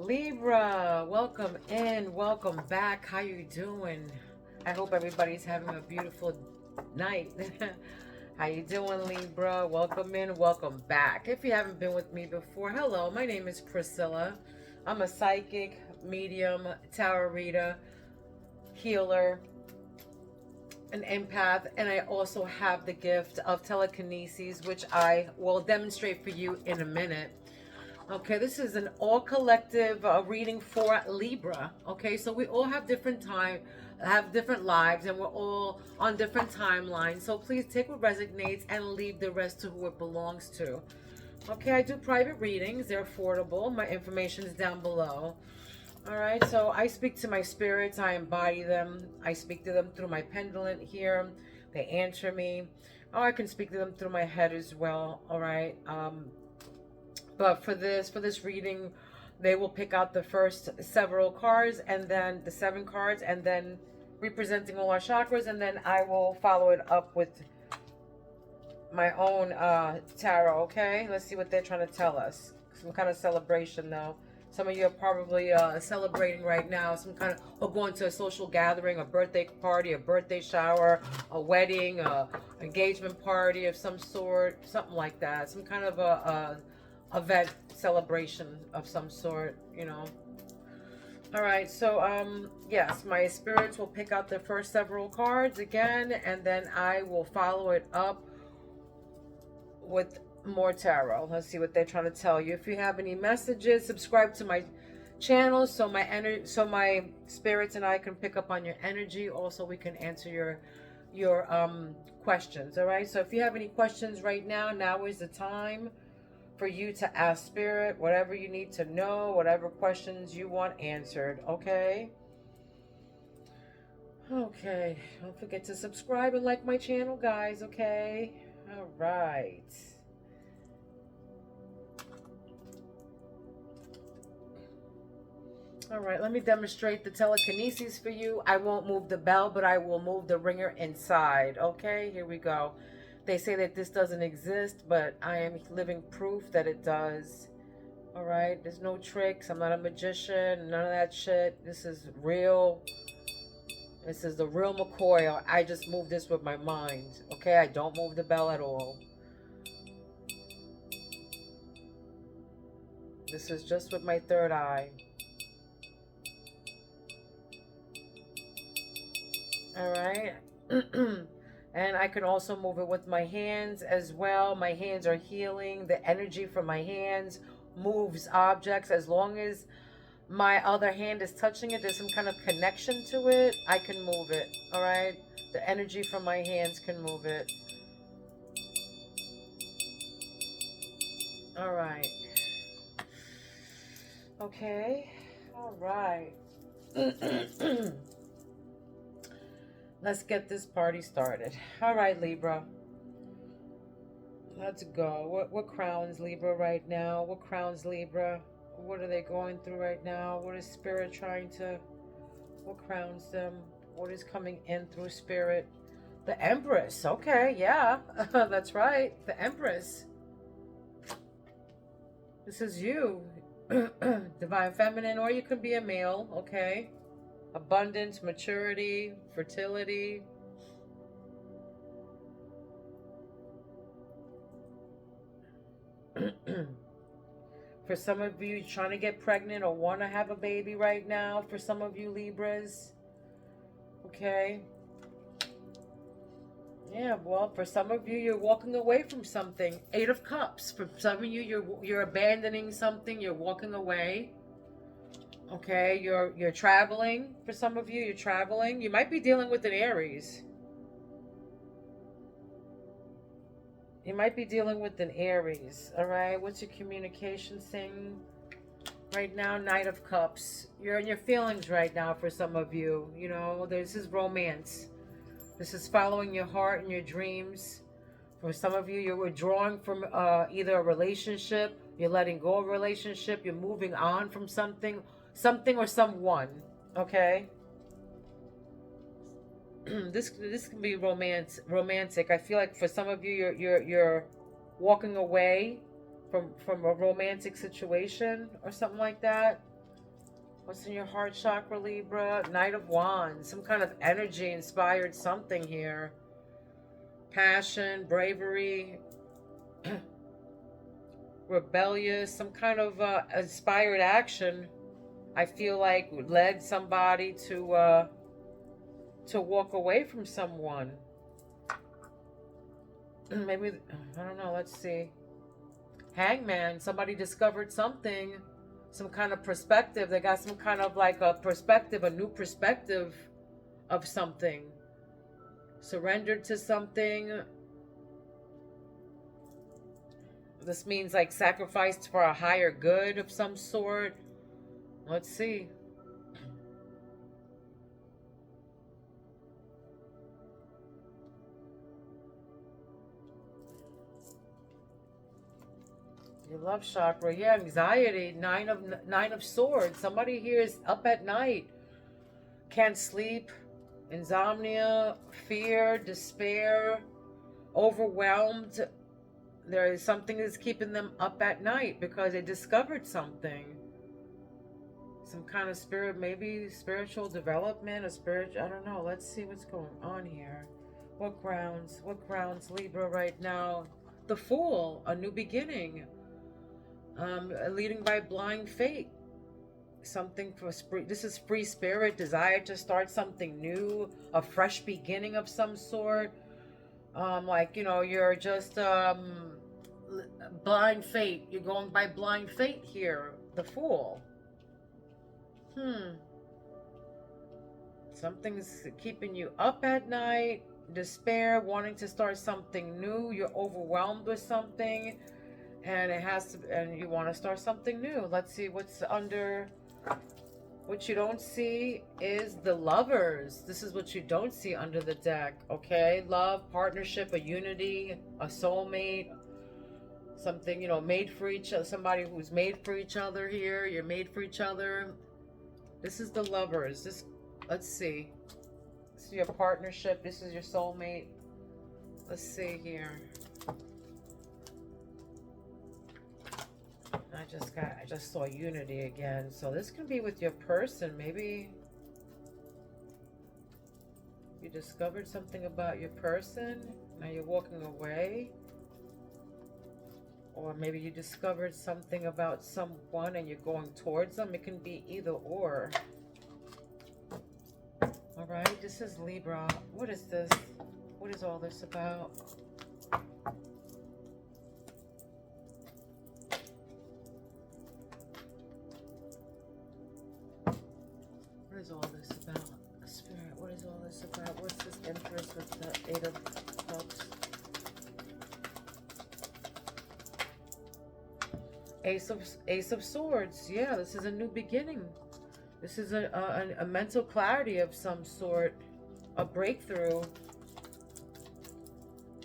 Libra, welcome in, welcome back. How you doing? I hope everybody's having a beautiful night. How you doing, Libra? Welcome in, welcome back. If you haven't been with me before, hello, my name is Priscilla. I'm a psychic, medium, tarot reader, healer, an empath, and I also have the gift of telekinesis, which I will demonstrate for you in a minute. Okay, this is an all collective reading for Libra. Okay, so we all have different lives, and we're all on different timelines. So please take what resonates and leave the rest to who it belongs to. Okay, I do private readings. They're affordable. My information is down below. All right, so I speak to my spirits. I embody them. I speak to them through my pendulum here. They answer me. Oh, I can speak to them through my head as well. All right. But for this reading, they will pick out the first several cards, and then the 7 cards, and then representing all our chakras, and then I will follow it up with my own tarot. Okay, let's see what they're trying to tell us. Some kind of celebration, though. Some of you are probably celebrating right now, some kind of, or going to a social gathering, a birthday party, a birthday shower, a wedding, a engagement party of some sort, something like that. Some kind of a event, celebration of some sort, you know. All right, so yes, my spirits will pick out the first several cards again, and then I will follow it up with more tarot. Let's see what they're trying to tell you. If you have any messages, subscribe to my channel so my spirits and I can pick up on your energy. Also, we can answer your questions. All right, so if you have any questions right now, now is the time for you to ask spirit whatever you need to know, whatever questions you want answered. Okay, don't forget to subscribe and like my channel, guys. Okay, all right. All right, let me demonstrate the telekinesis for you. I won't move the bell, but I will move the ringer inside. Okay, here we go. They say that this doesn't exist, but I am living proof that it does. All right, there's no tricks. I'm not a magician, none of that shit. This is real. This is the real McCoy. I just move this with my mind. Okay, I don't move the bell at all. This is just with my third eye. All right. And I can also move it with my hands as well. My hands are healing. The energy from my hands moves objects. As long as my other hand is touching it, there's some kind of connection to it, I can move it. All right. The energy from my hands can move it. All right. Okay. All right. Let's get this party started. All right, Libra. Let's go. What crowns Libra right now? What crowns Libra? What are they going through right now? What is Spirit trying to... What crowns them? What is coming in through Spirit? The Empress. Okay, yeah. That's right. The Empress. This is you. Divine Feminine, or you could be a male. Okay. Abundance, maturity, fertility. For some of you trying to get pregnant or want to have a baby right now. For some of you Libras. Okay. Yeah, well, for some of you, you're walking away from something. 8 of Cups. For some of you, you're abandoning something. You're walking away. Okay, you're traveling. For some of you, you're traveling. You might be dealing with an Aries. You might be dealing with an Aries. All right, what's your communication thing right now? Knight of Cups. You're in your feelings right now for some of you. You know, this is romance. This is following your heart and your dreams. For some of you, you're withdrawing from either a relationship. You're letting go of a relationship. You're moving on from something or someone. Okay. This can be romantic. I feel like for some of you, you're walking away from a romantic situation or something like that. What's in your heart chakra, Libra? Knight of Wands. Some kind of energy inspired something here. Passion, bravery, rebellious, some kind of inspired action. I feel like led somebody to walk away from someone. Maybe, I don't know, let's see. Hangman, somebody discovered something, some kind of perspective. They got some kind of like a perspective, a new perspective of something. Surrendered to something. This means like sacrificed for a higher good of some sort. Let's see. Your love chakra, yeah, anxiety, nine of swords. Somebody here is up at night, can't sleep, insomnia, fear, despair, overwhelmed. There is something that's keeping them up at night because they discovered something. Some kind of spirit, maybe spiritual development, a spirit, I don't know. Let's see what's going on here. What grounds Libra right now? The Fool, a new beginning. Leading by blind faith. Something for this is free spirit, desire to start something new, a fresh beginning of some sort. Like, you know, you're just blind faith. You're going by blind faith here. The Fool. Something's keeping you up at night. Despair, wanting to start something new. You're overwhelmed with something. And it has to, and you want to start something new. Let's see what's under. What you don't see is the Lovers. This is what you don't see under the deck. Okay, love, partnership, a unity, a soulmate, something, you know, made for each other. Somebody who's made for each other here. You're made for each other. This is the Lovers. This, let's see. This is your partnership. This is your soulmate. Let's see here. I just saw unity again. So this can be with your person. Maybe you discovered something about your person. Now you're walking away. Or maybe you discovered something about someone and you're going towards them. It can be either or. All right, this is Libra. What is this? What is all this about? What is all this about? Spirit, what is all this about? What's this Empress with the Eight of Cups? Ace of Swords. Yeah, this is a new beginning. This is a mental clarity of some sort. A breakthrough.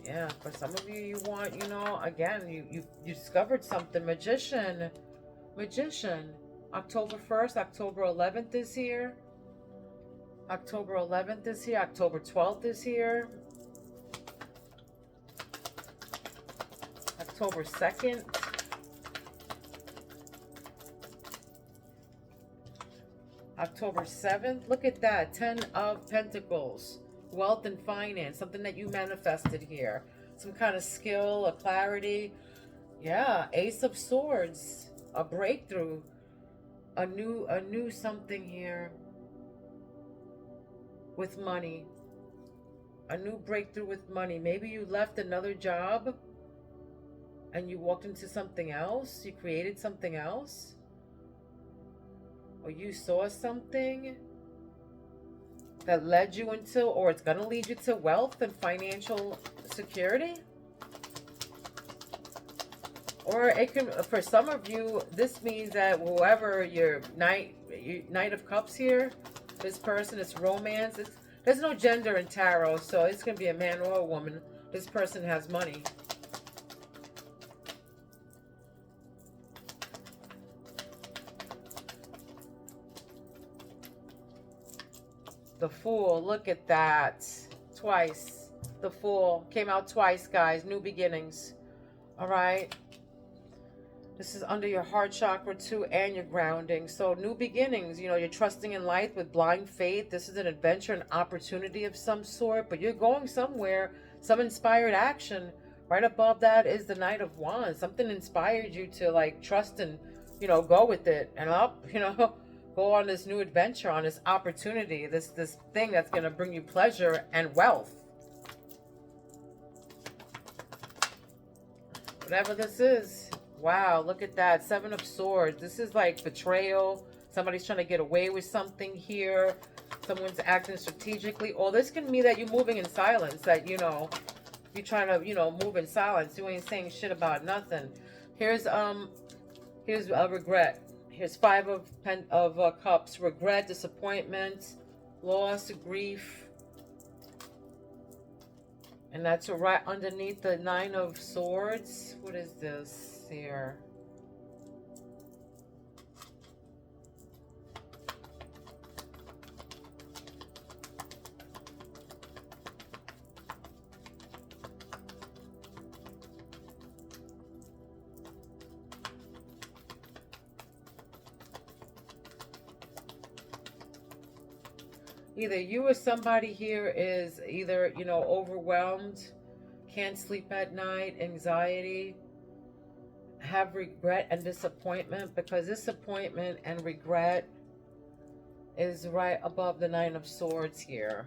Yeah, for some of you, you want, you know, again, you discovered something. Magician. October 1st, October 11th is here. October 11th is here. October 12th is here. October 2nd. October 7th. Look at that. 10 of Pentacles. Wealth and finance. Something that you manifested here. Some kind of skill, a clarity. Yeah. Ace of Swords. A breakthrough. A new something here. With money. A new breakthrough with money. Maybe you left another job and you walked into something else. You created something else. Or you saw something that led you into, or it's going to lead you to wealth and financial security. Or it can, for some of you, this means that whoever your Knight of Cups here, this person, it's romance. There's no gender in tarot, so it's going to be a man or a woman. This person has money. The Fool, look at that. Twice. The Fool came out twice, guys. New beginnings. All right. This is under your heart chakra too, and your grounding. So new beginnings, you know, you're trusting in life with blind faith. This is an adventure, an opportunity of some sort, but you're going somewhere, some inspired action. Right above that is the Knight of Wands. Something inspired you to like trust and, you know, go with it and up, you know, go on this new adventure, on this opportunity, this thing that's going to bring you pleasure and wealth. Whatever this is. Wow, look at that. 7 of Swords. This is like betrayal. Somebody's trying to get away with something here. Someone's acting strategically. Or this can mean that you're moving in silence. That, you know, you're trying to, you know, move in silence. You ain't saying shit about nothing. Here's a regret. Here's 5 of Cups. Regret, disappointment, loss, grief. And that's right underneath the 9 of Swords. What is this here? Either you or somebody here is either, you know, overwhelmed, can't sleep at night, anxiety, have regret and disappointment, because disappointment and regret is right above the 9 of Swords here.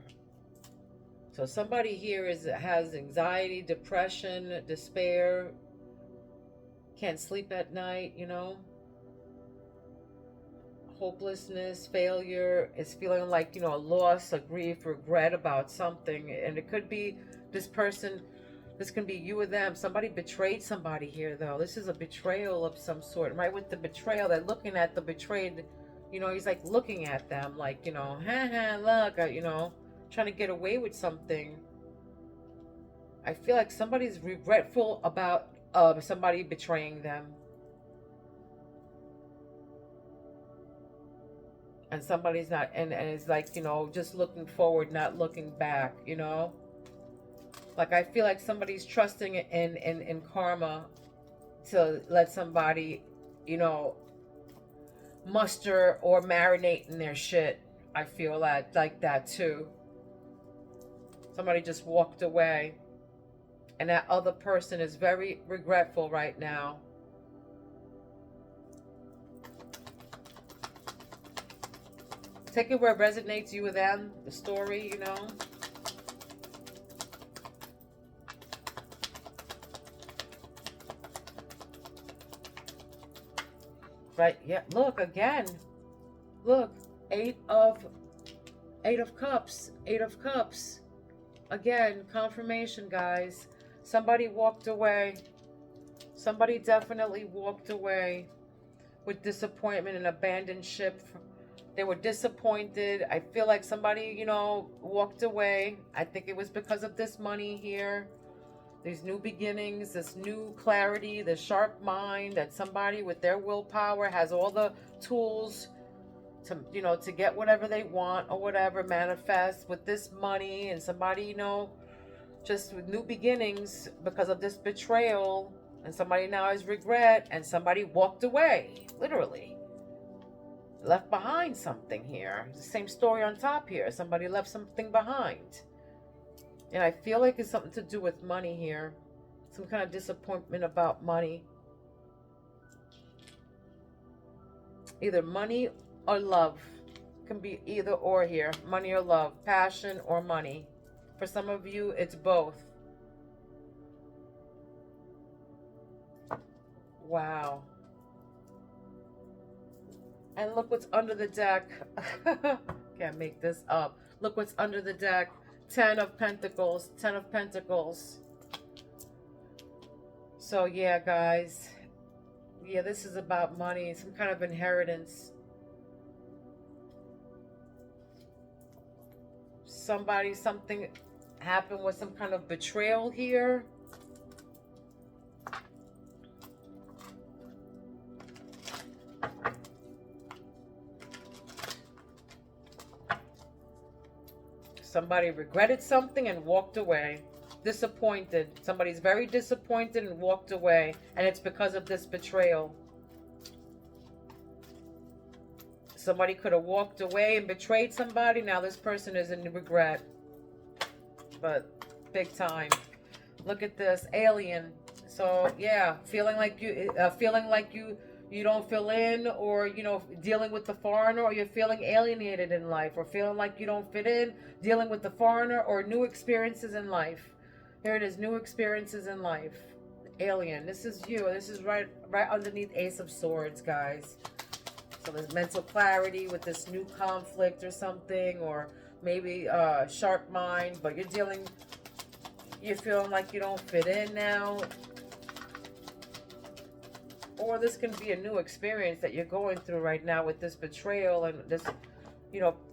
So somebody here has anxiety, depression, despair, can't sleep at night, you know, hopelessness, failure, is feeling like, you know, a loss, a grief, regret about something. And it could be this person, this can be you or them. Somebody betrayed somebody here, though. This is a betrayal of some sort. Right with the betrayal, they're looking at the betrayed, you know, he's like looking at them like, you know, look, you know, trying to get away with something. I feel like somebody's regretful about somebody betraying them. And somebody's not, and it's like, you know, just looking forward, not looking back, you know. Like, I feel like somebody's trusting in karma to let somebody, you know, muster or marinate in their shit. I feel like that too. Somebody just walked away. And that other person is very regretful right now. Take it where it resonates, you with them, the story, you know. Right, yeah, look, again. Look, 8 of Cups. 8 of Cups. Again, confirmation, guys. Somebody walked away. Somebody definitely walked away with disappointment and abandoned ship. They were disappointed. I feel like somebody, you know, walked away. I think it was because of this money here. These new beginnings, this new clarity, this sharp mind, that somebody with their willpower has all the tools to, you know, to get whatever they want or whatever, manifest with this money. And somebody, you know, just with new beginnings because of this betrayal. And somebody now has regret, and somebody walked away, literally. Left behind something here. The same story on top here. Somebody left something behind. And I feel like it's something to do with money here. Some kind of disappointment about money. Either money or love. Can be either or here. Money or love. Passion or money. For some of you, it's both. Wow. And look what's under the deck. Can't make this up. Look what's under the deck. 10 of Pentacles. 10 of Pentacles. So yeah, guys. Yeah, this is about money. Some kind of inheritance. Something happened with some kind of betrayal here. Somebody regretted something and walked away. Disappointed. Somebody's very disappointed and walked away. And it's because of this betrayal. Somebody could have walked away and betrayed somebody. Now this person is in regret, but big time. Look at this alien. So yeah, feeling like you don't feel in, or dealing with the foreigner, or you're feeling alienated in life, or feeling like you don't fit in, dealing with the foreigner, or new experiences in life. Here it is, new experiences in life. Alien, this is you. This is right underneath Ace of Swords, guys. So there's mental clarity with this new conflict or something, or maybe sharp mind, but you're feeling like you don't fit in now. Or this can be a new experience that you're going through right now with this betrayal and this,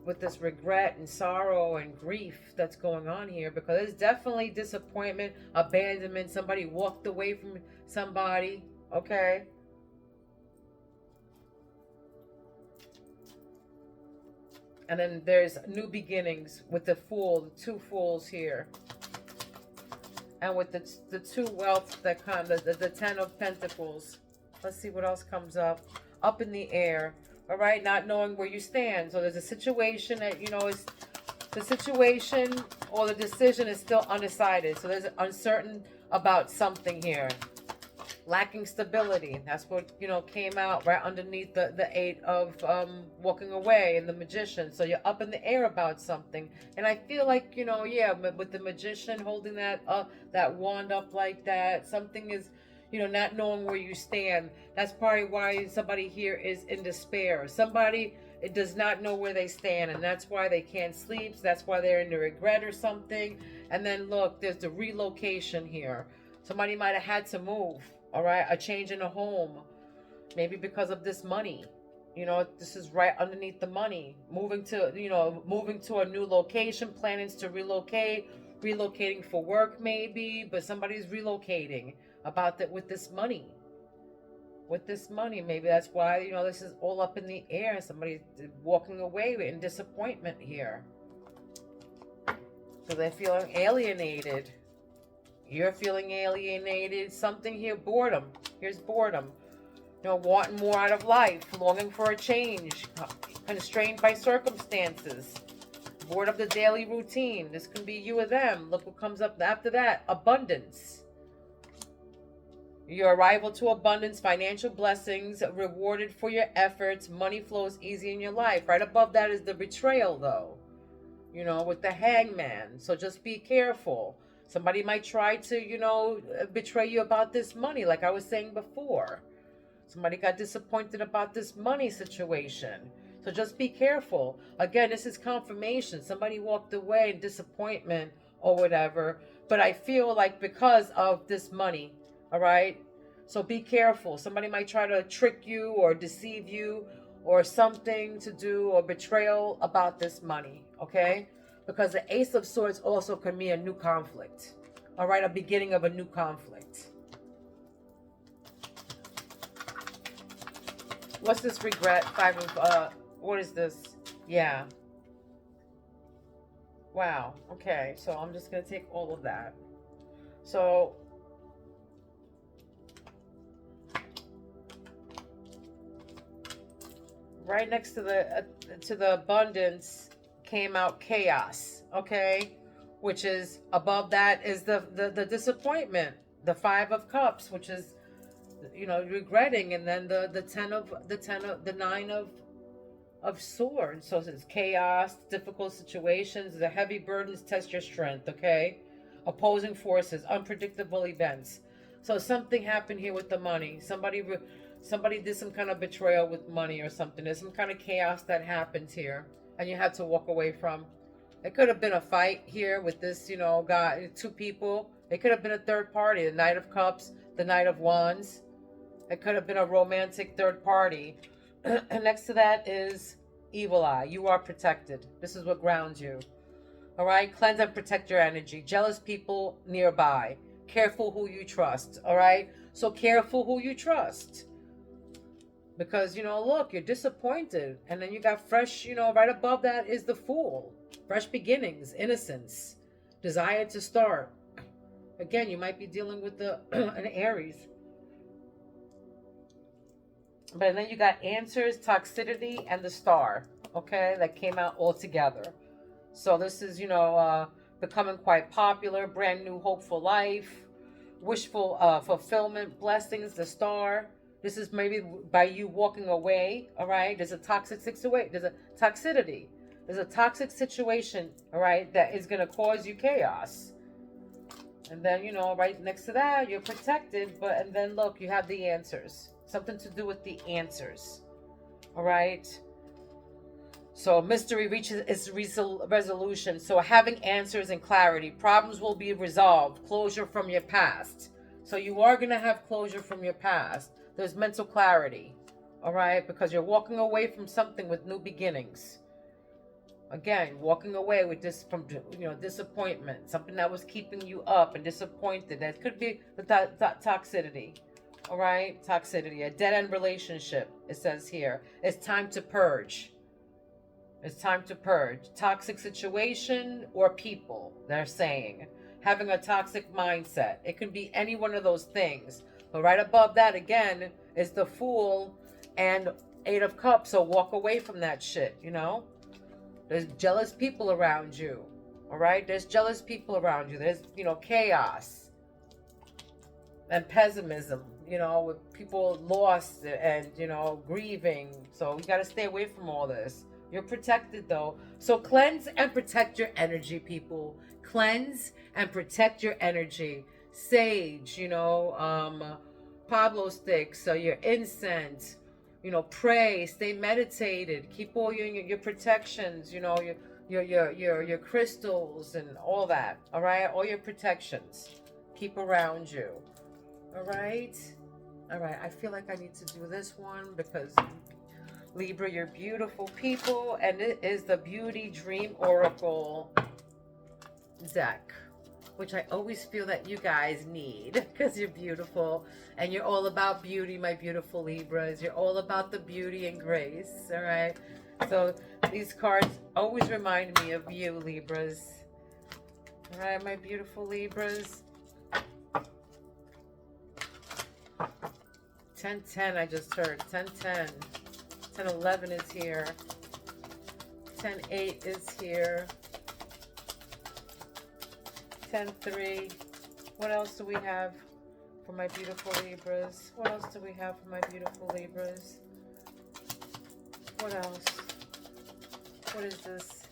with this regret and sorrow and grief that's going on here, because there's definitely disappointment, abandonment. Somebody walked away from somebody, okay? And then there's new beginnings with the Fool, the two Fools here. And with the two wealth that come, the Ten of Pentacles. Let's see what else comes up. Up in the air. All right, not knowing where you stand. So there's a situation that, is the situation or the decision is still undecided. So there's uncertain about something here. Lacking stability. That's what, came out right underneath the Eight of walking away and the Magician. So you're up in the air about something. And I feel like, yeah, with the Magician holding that wand up like that, something is, not knowing where you stand. That's probably why somebody here is in despair. Somebody does not know where they stand, and that's why they can't sleep. So that's why they're in the regret or something. And then look, there's the relocation here. Somebody might have had to move. All right, a change in a home, maybe because of this money. This is right underneath the money. Moving to a new location, plans to relocating for work maybe, but somebody's relocating about that with this money. With this money, maybe that's why, this is all up in the air. Somebody's walking away in disappointment here. So they're feeling alienated. You're feeling alienated. Something here, boredom. Here's boredom. Wanting more out of life, longing for a change, constrained by circumstances, bored of the daily routine. This can be you or them. Look what comes up after that. Abundance. Your arrival to abundance, financial blessings, rewarded for your efforts, money flows easy in your life. Right above that is the betrayal, though. With the Hangman. So just be careful. Somebody might try to, betray you about this money, like I was saying before. Somebody got disappointed about this money situation. So just be careful. Again, this is confirmation. Somebody walked away in disappointment or whatever. But I feel like because of this money, all right? So be careful. Somebody might try to trick you or deceive you or something to do, or betrayal about this money, okay? Because the Ace of Swords also can be a new conflict. All right, a beginning of a new conflict. What's this regret? What is this? Yeah. Wow, okay, so I'm just going to take all of that. So, right next to the abundance came out chaos, okay, which is above that is the disappointment, the Five of Cups, which is regretting, and then the Nine of Swords. So it's chaos, difficult situations, the heavy burdens test your strength, okay, opposing forces, unpredictable events. So something happened here with the money. Somebody did some kind of betrayal with money or something. There's some kind of chaos that happens here, and you had to walk away from. It could have been a fight here with this, guy, two people. It could have been a third party, the Knight of Cups, the Knight of Wands. It could have been a romantic third party. And next to that is Evil Eye. You are protected. This is what grounds you. All right? Cleanse and protect your energy. Jealous people nearby. Careful who you trust. All right? So careful who you trust. Because, look, you're disappointed. And then you got fresh, right above that is the Fool. Fresh beginnings, innocence, desire to start. Again, you might be dealing with an Aries. But then you got answers, toxicity, and the star. Okay, that came out all together. So this is, becoming quite popular, brand new hopeful life, wishful fulfillment, blessings, the star. This is maybe by you walking away. All right, there's a toxic situation. There's a toxicity. There's a toxic situation. All right, that is going to cause you chaos. And then, right next to that, you're protected. And then look, you have the answers. Something to do with the answers. All right. So mystery reaches its resolution. So having answers and clarity. Problems will be resolved. Closure from your past. So you are going to have closure from your past. There's mental clarity. All right. Because you're walking away from something with new beginnings. Again, walking away with this from disappointment, something that was keeping you up and disappointed. That could be the toxicity. All right, toxicity, a dead end relationship. It says here, it's time to purge. It's time to purge. Toxic situation or people. They're saying having a toxic mindset. It can be any one of those things. But right above that again is the Fool and Eight of Cups. So walk away from that shit. There's jealous people around you. All right? There's jealous people around you. There's, chaos and pessimism, with people lost and, grieving. So you got to stay away from all this. You're protected, though. So cleanse and protect your energy, people. Cleanse and protect your energy. Sage, Pablo sticks, so your incense. Pray, stay meditated, keep all your protections, your crystals and all that. All right, all your protections, keep around you. All right. I feel like I need to do this one because Libra, you're beautiful people, and it is the Beauty Dream Oracle deck, which I always feel that you guys need because you're beautiful and you're all about beauty, my beautiful Libras. You're all about the beauty and grace, all right? So these cards always remind me of you, Libras. All right, my beautiful Libras. 10-10, I just heard. 10-10. 10-11 is here. 10-8 is here. 10-3. What else do we have for my beautiful Libras? What else do we have for my beautiful Libras? What else? What is this?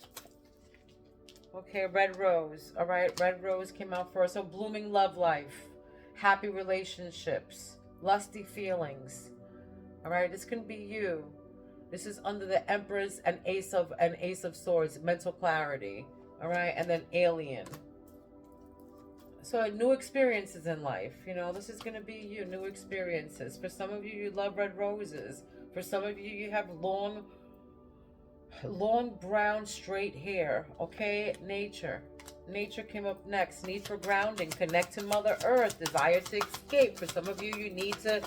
Okay, Red Rose. All right, Red Rose came out first. So blooming love life, happy relationships, lusty feelings. All right, this can be you. This is under the Empress and Ace of Swords, mental clarity. All right, and then Alien. So new experiences in life, this is going to be you, new experiences. For some of you, you love red roses. For some of you, you have long brown straight hair. Okay, nature came up next. Need for grounding, connect to Mother Earth, desire to escape. For some of you, you need to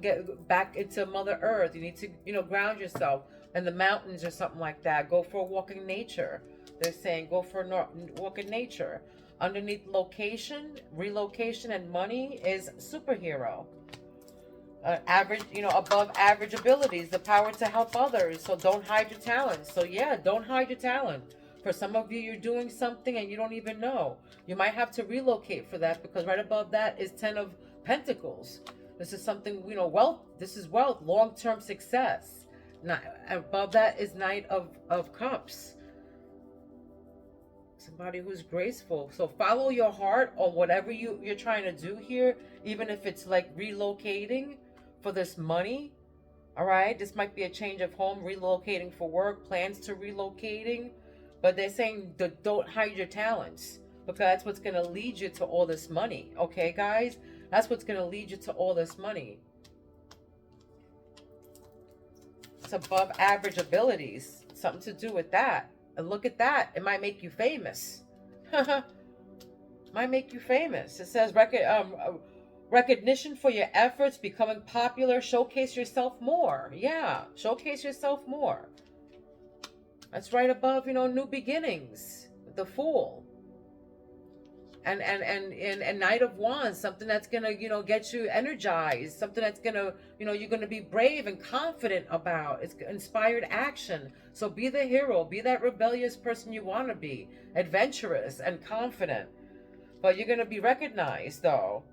get back into Mother Earth. You need to ground yourself in the mountains or something like that. Go for a walk in nature. They're saying go for a walk in nature. Underneath location, relocation, and money is superhero. Average, above average abilities, the power to help others. So don't hide your talents. So yeah, don't hide your talent. For some of you, you're doing something and you don't even know. You might have to relocate for that because right above that is 10 of Pentacles. This is something, wealth. This is wealth, long-term success. Above that is Knight of Cups. Somebody who's graceful. So follow your heart on whatever you're trying to do here, even if it's like relocating for this money. All right, this might be a change of home, relocating for work, plans to relocating, but they're saying don't hide your talents because that's what's going to lead you to all this money. Okay, guys, that's what's going to lead you to all this money. It's above average abilities, something to do with that. And look at that. It might make you famous. Might make you famous. It says recognition for your efforts, becoming popular, showcase yourself more. Yeah, showcase yourself more. That's right above, new beginnings. The Fool. And Knight of Wands, something that's gonna, get you energized, something that's gonna, you're gonna be brave and confident about. It's inspired action. So be the hero, be that rebellious person you want to be, adventurous and confident. But you're gonna be recognized though.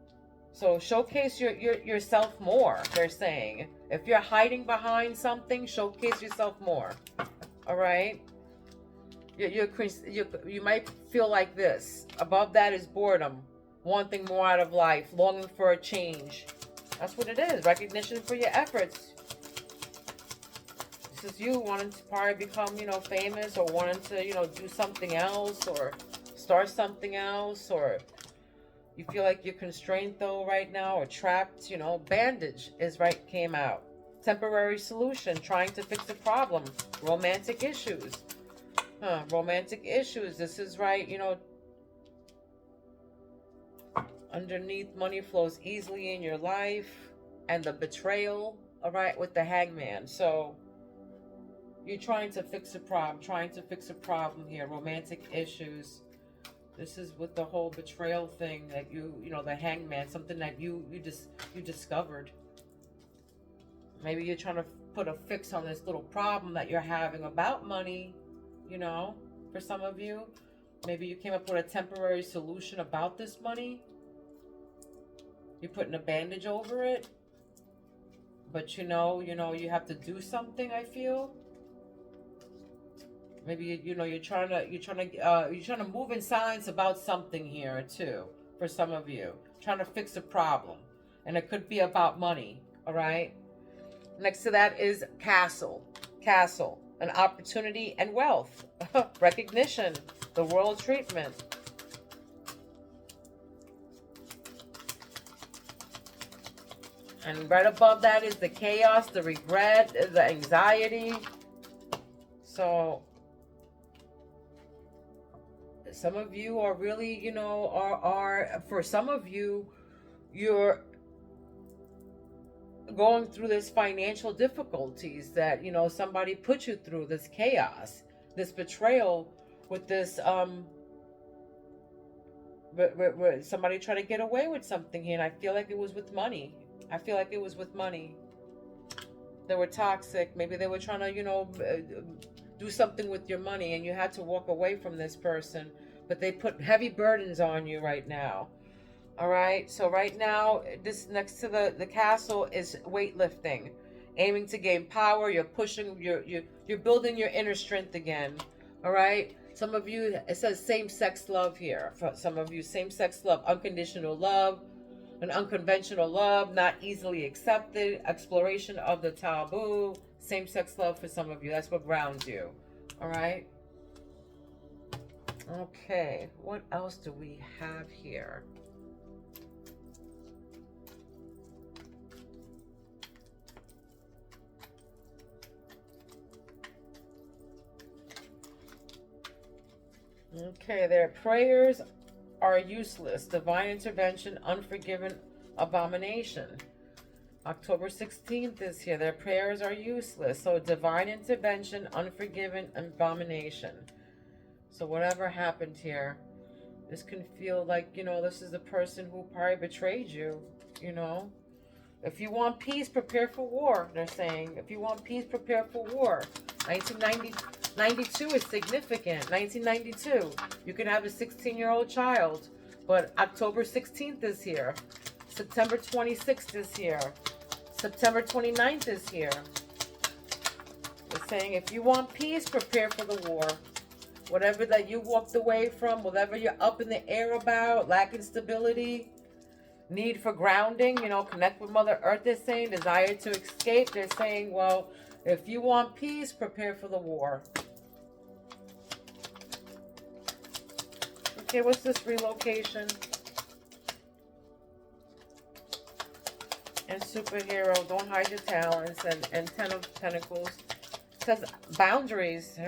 So showcase yourself more. They're saying if you're hiding behind something, showcase yourself more. All right. You might feel like this. Above that is boredom, wanting more out of life, longing for a change. That's what it is. Recognition for your efforts. This is you wanting to probably become, famous, or wanting to, do something else, or start something else, or you feel like you're constrained though right now, or trapped. Bandage is right, came out. Temporary solution, trying to fix a problem. Romantic issues. Romantic issues. This is right, underneath, money flows easily in your life. And the betrayal, all right, with the Hangman. So you're trying to fix a problem, here. Romantic issues. This is with the whole betrayal thing that the Hangman, something that you discovered. Maybe you're trying to put a fix on this little problem that you're having about money. For some of you, maybe you came up with a temporary solution about this money. You're putting a bandage over it, but you have to do something. I feel maybe you're trying to move in silence about something here too. For some of you, trying to fix a problem, and it could be about money. All right. Next to that is castle. An opportunity and wealth. Recognition. The world treatment. And right above that is the chaos, the regret, the anxiety. So some of you are really, are for some of you, you're going through this financial difficulties that somebody put you through, this chaos, this betrayal, with this somebody trying to get away with something here, and I feel like it was with money. They were toxic. Maybe they were trying to do something with your money, and you had to walk away from this person, but they put heavy burdens on you right now. All right, so right now, this next to the castle is weightlifting, aiming to gain power. You're pushing, you're building your inner strength again. All right, some of you, it says same-sex love here. For some of you, same-sex love, unconditional love, an unconventional love, not easily accepted, exploration of the taboo, same-sex love for some of you. That's what grounds you. All right. Okay, what else do we have here? Okay, their prayers are useless. Divine intervention, unforgiven abomination. October 16th is here. Their prayers are useless. So divine intervention, unforgiven abomination. So whatever happened here, this can feel like, this is the person who probably betrayed you, If you want peace, prepare for war, they're saying. If you want peace, prepare for war. 1992 is significant. 1992. You can have a 16-year-old child. But October 16th is here. September 26th is here. September 29th is here. They're saying if you want peace, prepare for the war. Whatever that you walked away from, whatever you're up in the air about, lacking stability, need for grounding, connect with Mother Earth, they're saying, desire to escape, they're saying, well, if you want peace, prepare for the war. Okay, what's this relocation? And superhero, don't hide your talents, and Ten of Pentacles. It says boundaries.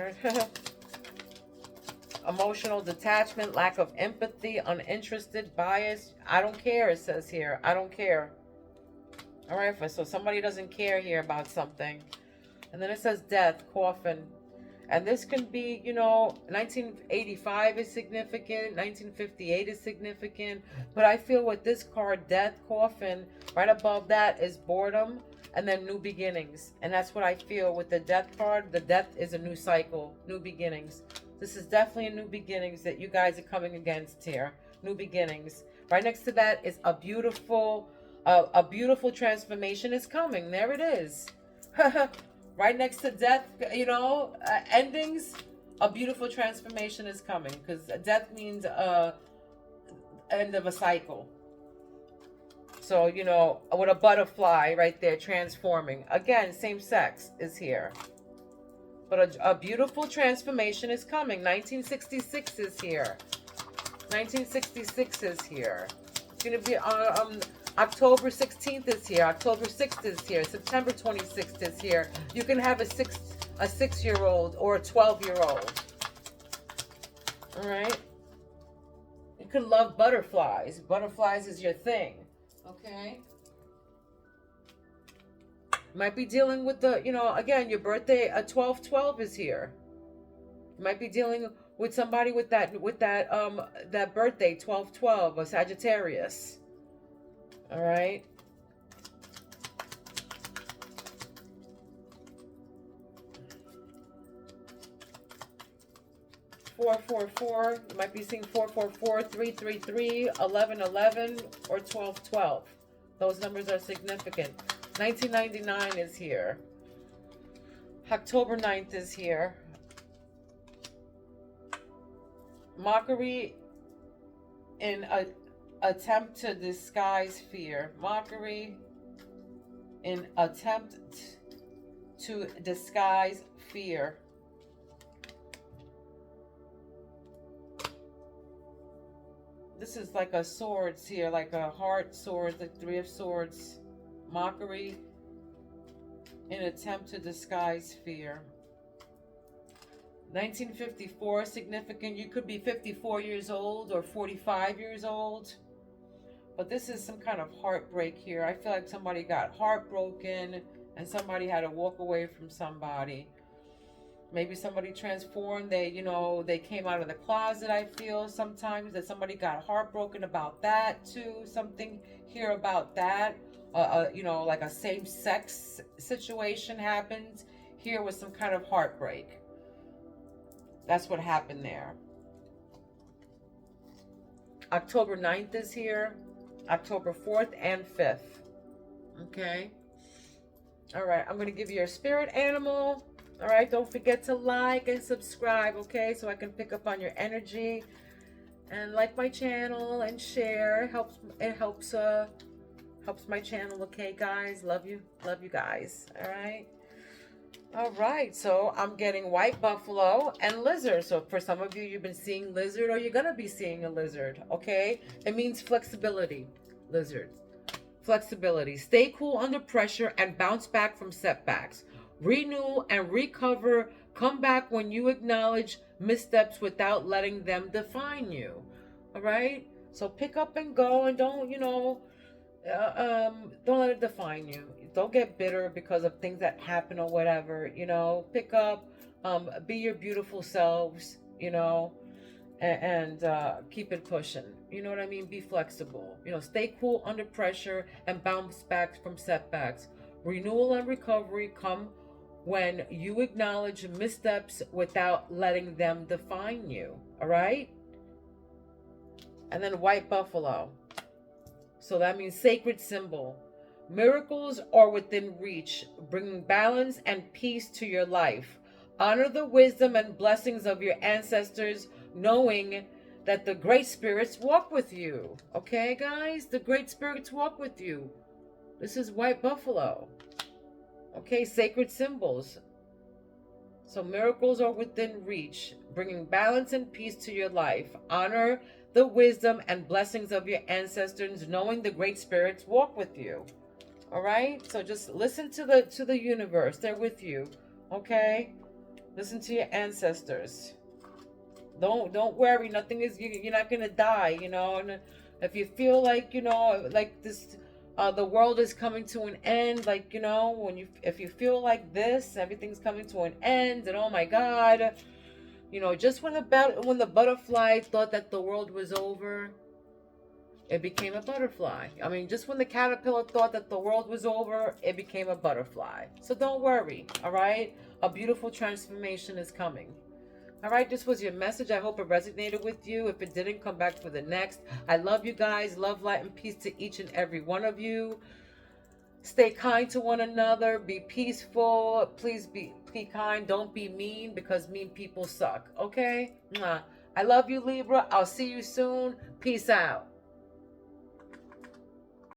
Emotional detachment, lack of empathy, uninterested, bias. I don't care, it says here. I don't care. All right, so somebody doesn't care here about something. And then it says death, coffin, And this can be, you know, 1985 is significant, 1958 is significant. But I feel with this card, Death, Coffin, right above that is boredom and then new beginnings. And that's what I feel with the Death card. The Death is a new cycle, new beginnings. This is definitely a new beginnings that you guys are coming against here. New beginnings. Right next to that is a beautiful transformation is coming. There it is. Right next to death, you know, endings, a beautiful transformation is coming, because death means end of a cycle. So, you know, with a butterfly right there transforming. Again, same sex is here. But a beautiful transformation is coming. 1966 is here. 1966 is here. It's going to be October 16th is here. October 6th is here. September 26th is here. You can have a 6-year-old or a 12-year-old. All right. You could love butterflies. Butterflies is your thing. Okay. Might be dealing with the, you know, again, your birthday, a 12/12 is here. You might be dealing with somebody with that birthday, 12/12, a Sagittarius. All right. (444). You might be seeing 444, 333, 1111, or 1212. Those numbers are significant. 1999 is here. October 9th is here. Mockery in a attempt to disguise fear. Mockery in attempt to disguise fear. This is like a swords here, like a heart, swords, like 3 of swords. Mockery in attempt to disguise fear. 1954, significant. You could be 54 years old or 45 years old. But this is some kind of heartbreak here. I feel like somebody got heartbroken and somebody had to walk away from somebody. Maybe somebody transformed. They came out of the closet, I feel sometimes. That somebody got heartbroken about that too. Something here about that. Like a same-sex situation happened here with some kind of heartbreak. That's what happened there. October 9th is here. October 4th and 5th. Okay. All right. I'm going to give you your spirit animal. All right. Don't forget to like and subscribe. Okay. So I can pick up on your energy. And like my channel and share. It helps my channel. Okay, guys. Love you. Love you guys. All right. All right, so I'm getting white buffalo and lizard. So for some of you, you've been seeing lizard, or you're going to be seeing a lizard, okay? It means flexibility, lizard. Flexibility. Stay cool under pressure and bounce back from setbacks. Renew and recover. Come back when you acknowledge missteps without letting them define you, all right? So pick up and go, and don't let it define you. Don't get bitter because of things that happen or whatever, pick up, be your beautiful selves, and keep it pushing. You know what I mean? Be flexible, stay cool under pressure and bounce back from setbacks. Renewal and recovery come when you acknowledge missteps without letting them define you. All right. And then white buffalo. So that means sacred symbol. Miracles are within reach, bringing balance and peace to your life. Honor the wisdom and blessings of your ancestors, knowing that the great spirits walk with you. Okay, guys? The great spirits walk with you. This is white buffalo. Okay, sacred symbols. So miracles are within reach, bringing balance and peace to your life. Honor the wisdom and blessings of your ancestors, knowing the great spirits walk with you. All right, so just listen to the universe. They're with you. Okay, listen to your ancestors. Don't worry. Nothing is. You're not gonna die. And if you feel like like this The world is coming to an end. Like, you know, if you feel like this, everything's coming to an end, and oh my God, you know, just when the butterfly thought that the world was over, it became a butterfly. I mean, just when the caterpillar thought that the world was over, it became a butterfly. So don't worry, all right? A beautiful transformation is coming. All right, this was your message. I hope it resonated with you. If it didn't, come back for the next. I love you guys. Love, light, and peace to each and every one of you. Stay kind to one another. Be peaceful. Please be kind. Don't be mean, because mean people suck. Okay? I love you, Libra. I'll see you soon. Peace out.